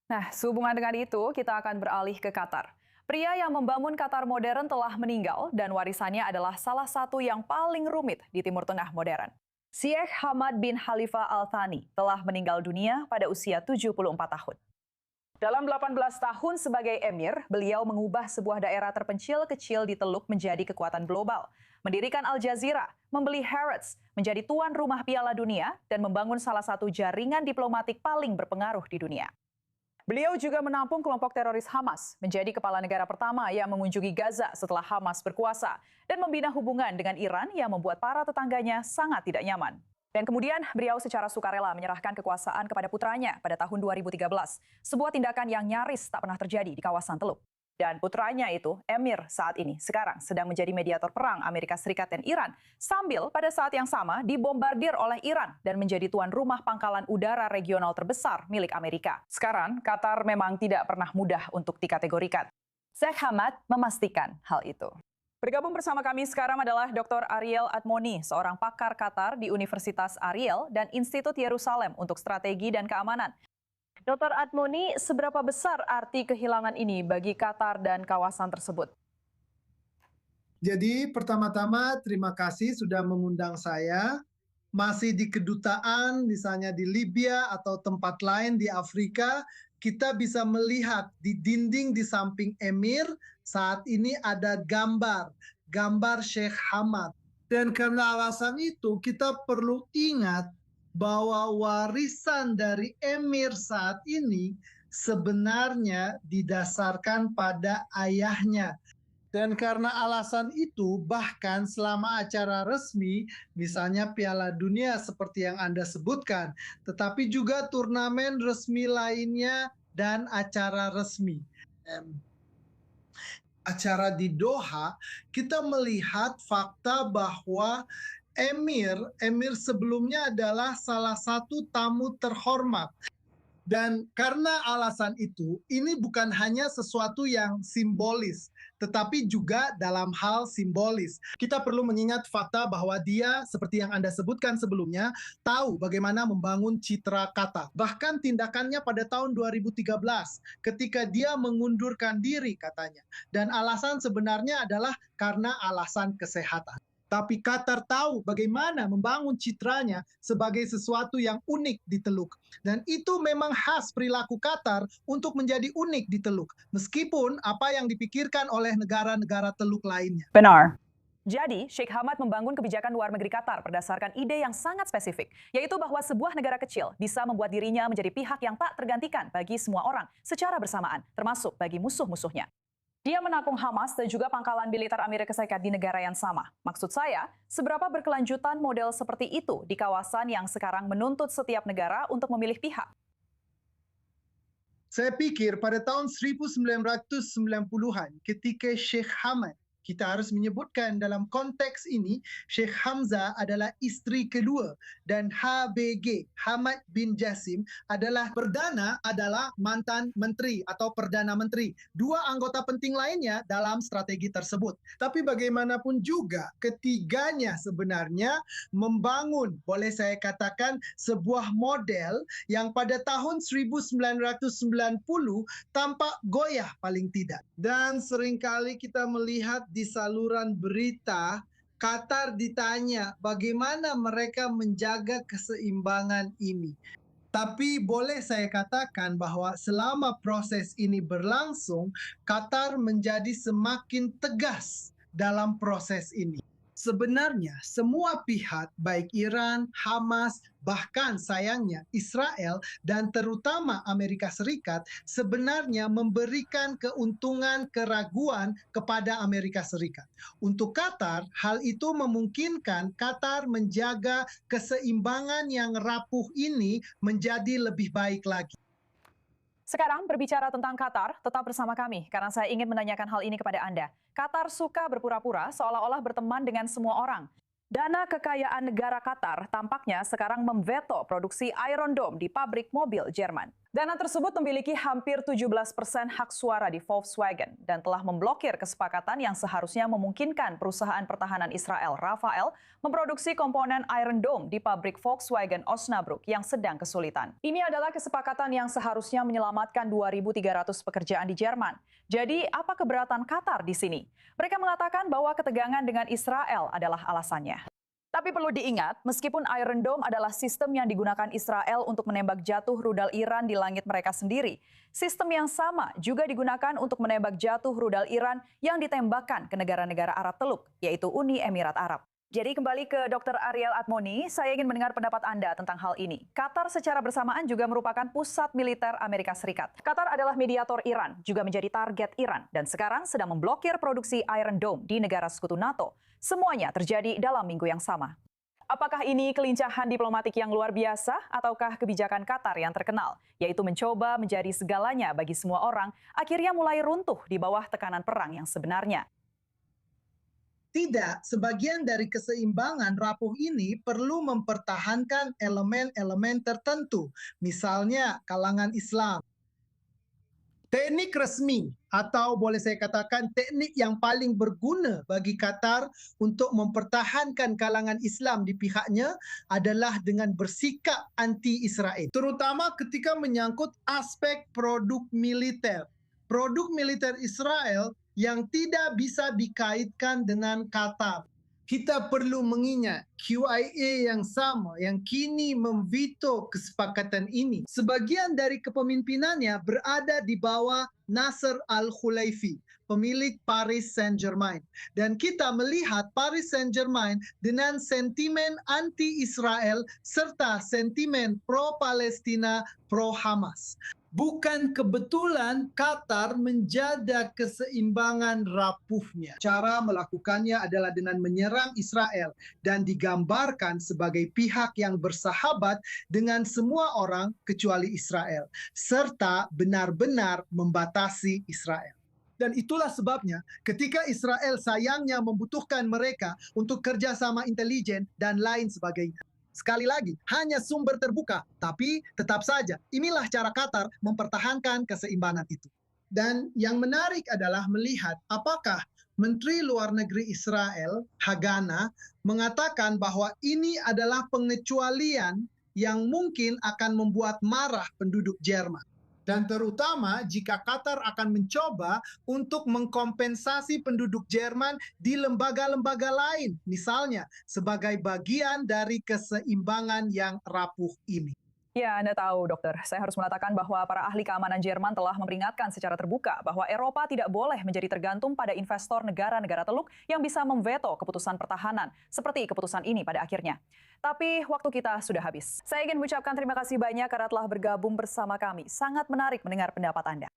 Nah, sehubungan dengan itu, kita akan beralih ke Qatar. Pria yang membangun Qatar modern telah meninggal dan warisannya adalah salah satu yang paling rumit di Timur Tengah modern. Syekh Hamad bin Khalifa Al Thani telah meninggal dunia pada usia 74 tahun. Dalam 18 tahun sebagai emir, beliau mengubah sebuah daerah terpencil kecil di Teluk menjadi kekuatan global. Mendirikan Al Jazeera, membeli Harrods, menjadi tuan rumah Piala Dunia, dan membangun salah satu jaringan diplomatik paling berpengaruh di dunia. Beliau juga menampung kelompok teroris Hamas, menjadi kepala negara pertama yang mengunjungi Gaza setelah Hamas berkuasa, dan membina hubungan dengan Iran yang membuat para tetangganya sangat tidak nyaman. Dan kemudian beliau secara sukarela menyerahkan kekuasaan kepada putranya pada tahun 2013, sebuah tindakan yang nyaris tak pernah terjadi di kawasan Teluk. Dan putranya itu, Emir saat ini, sekarang sedang menjadi mediator perang Amerika Serikat dan Iran, sambil pada saat yang sama dibombardir oleh Iran dan menjadi tuan rumah pangkalan udara regional terbesar milik Amerika. Sekarang, Qatar memang tidak pernah mudah untuk dikategorikan. Syekh Hamad memastikan hal itu. Bergabung bersama kami sekarang adalah Dr. Ariel Admoni, seorang pakar Qatar di Universitas Ariel dan Institut Yerusalem untuk Strategi dan Keamanan. Dr. Admoni, seberapa besar arti kehilangan ini bagi Qatar dan kawasan tersebut? Jadi pertama-tama terima kasih sudah mengundang saya. Masih di kedutaan, misalnya di Libya atau tempat lain di Afrika, kita bisa melihat di dinding di samping Emir saat ini ada gambar Sheikh Hamad. Dan karena alasan itu kita perlu ingat bahwa warisan dari Emir saat ini sebenarnya didasarkan pada ayahnya. Dan karena alasan itu, bahkan selama acara resmi, misalnya Piala Dunia seperti yang Anda sebutkan, tetapi juga turnamen resmi lainnya dan acara resmi. Acara di Doha, kita melihat fakta bahwa Emir sebelumnya adalah salah satu tamu terhormat. Dan karena alasan itu, ini bukan hanya sesuatu yang simbolis, tetapi juga dalam hal simbolis. Kita perlu mengingat fakta bahwa dia, seperti yang Anda sebutkan sebelumnya, tahu bagaimana membangun citra Qatar. Bahkan tindakannya pada tahun 2013, ketika dia mengundurkan diri katanya. Dan alasan sebenarnya adalah karena alasan kesehatan. Tapi Qatar tahu bagaimana membangun citranya sebagai sesuatu yang unik di Teluk. Dan itu memang khas perilaku Qatar untuk menjadi unik di Teluk, meskipun apa yang dipikirkan oleh negara-negara Teluk lainnya. Benar. Jadi, Sheikh Hamad membangun kebijakan luar negeri Qatar berdasarkan ide yang sangat spesifik, yaitu bahwa sebuah negara kecil bisa membuat dirinya menjadi pihak yang tak tergantikan bagi semua orang secara bersamaan, termasuk bagi musuh-musuhnya. Dia menampung Hamas dan juga pangkalan militer Amerika Serikat di negara yang sama. Maksud saya, seberapa berkelanjutan model seperti itu di kawasan yang sekarang menuntut setiap negara untuk memilih pihak? Saya pikir pada tahun 1990-an ketika Sheikh Hamad, kita harus menyebutkan dalam konteks ini, Sheikh Hamzah adalah istri kedua dan HBG, Hamad bin Jasim, adalah mantan menteri atau perdana menteri. Dua anggota penting lainnya dalam strategi tersebut. Tapi bagaimanapun juga, ketiganya sebenarnya membangun, boleh saya katakan, sebuah model yang pada tahun 1990 tampak goyah paling tidak. Dan seringkali kita melihat di saluran berita, Qatar ditanya bagaimana mereka menjaga keseimbangan ini. Tapi boleh saya katakan bahwa selama proses ini berlangsung, Qatar menjadi semakin tegas dalam proses ini. Sebenarnya semua pihak, baik Iran, Hamas, bahkan sayangnya Israel, dan terutama Amerika Serikat, sebenarnya memberikan keuntungan keraguan kepada Amerika Serikat. Untuk Qatar, hal itu memungkinkan Qatar menjaga keseimbangan yang rapuh ini menjadi lebih baik lagi. Sekarang berbicara tentang Qatar, tetap bersama kami karena saya ingin menanyakan hal ini kepada Anda. Qatar suka berpura-pura seolah-olah berteman dengan semua orang. Dana kekayaan negara Qatar tampaknya sekarang memveto produksi Iron Dome di pabrik mobil Jerman. Dana tersebut memiliki hampir 17% hak suara di Volkswagen dan telah memblokir kesepakatan yang seharusnya memungkinkan perusahaan pertahanan Israel Rafael memproduksi komponen Iron Dome di pabrik Volkswagen Osnabrück yang sedang kesulitan. Ini adalah kesepakatan yang seharusnya menyelamatkan 2.300 pekerjaan di Jerman. Jadi, apa keberatan Qatar di sini? Mereka mengatakan bahwa ketegangan dengan Israel adalah alasannya. Tapi perlu diingat, meskipun Iron Dome adalah sistem yang digunakan Israel untuk menembak jatuh rudal Iran di langit mereka sendiri, sistem yang sama juga digunakan untuk menembak jatuh rudal Iran yang ditembakkan ke negara-negara Arab Teluk, yaitu Uni Emirat Arab. Jadi kembali ke Dr. Ariel Atmoni, saya ingin mendengar pendapat Anda tentang hal ini. Qatar secara bersamaan juga merupakan pusat militer Amerika Serikat. Qatar adalah mediator Iran, juga menjadi target Iran, dan sekarang sedang memblokir produksi Iron Dome di negara sekutu NATO. Semuanya terjadi dalam minggu yang sama. Apakah ini kelincahan diplomatik yang luar biasa ataukah kebijakan Qatar yang terkenal, yaitu mencoba menjadi segalanya bagi semua orang, akhirnya mulai runtuh di bawah tekanan perang yang sebenarnya? Tidak, sebagian dari keseimbangan rapuh ini perlu mempertahankan elemen-elemen tertentu, misalnya kalangan Islam. Teknik resmi atau boleh saya katakan teknik yang paling berguna bagi Qatar untuk mempertahankan kalangan Islam di pihaknya adalah dengan bersikap anti-Israel, terutama ketika menyangkut aspek produk militer. Produk militer Israel yang tidak bisa dikaitkan dengan Qatar. Kita perlu mengingat QIA yang sama yang kini memveto kesepakatan ini. Sebagian dari kepemimpinannya berada di bawah Nasser Al-Khulaifi, pemilik Paris Saint-Germain. Dan kita melihat Paris Saint-Germain dengan sentimen anti-Israel serta sentimen pro-Palestina, pro-Hamas. Bukan kebetulan Qatar menjaga keseimbangan rapuhnya. Cara melakukannya adalah dengan menyerang Israel dan digambarkan sebagai pihak yang bersahabat dengan semua orang kecuali Israel, serta benar-benar membatasi Israel. Dan itulah sebabnya ketika Israel sayangnya membutuhkan mereka untuk kerjasama intelijen dan lain sebagainya. Sekali lagi, hanya sumber terbuka, tapi tetap saja inilah cara Qatar mempertahankan keseimbangan itu. Dan yang menarik adalah melihat apakah Menteri Luar Negeri Israel, Hagana, mengatakan bahwa ini adalah pengecualian yang mungkin akan membuat marah penduduk Jerman. Dan terutama jika Qatar akan mencoba untuk mengkompensasi penduduk Jerman di lembaga-lembaga lain, misalnya sebagai bagian dari keseimbangan yang rapuh ini. Ya, Anda tahu, dokter, saya harus mengatakan bahwa para ahli keamanan Jerman telah memperingatkan secara terbuka bahwa Eropa tidak boleh menjadi tergantung pada investor negara-negara Teluk yang bisa memveto keputusan pertahanan, seperti keputusan ini pada akhirnya. Tapi waktu kita sudah habis. Saya ingin mengucapkan terima kasih banyak karena telah bergabung bersama kami. Sangat menarik mendengar pendapat Anda.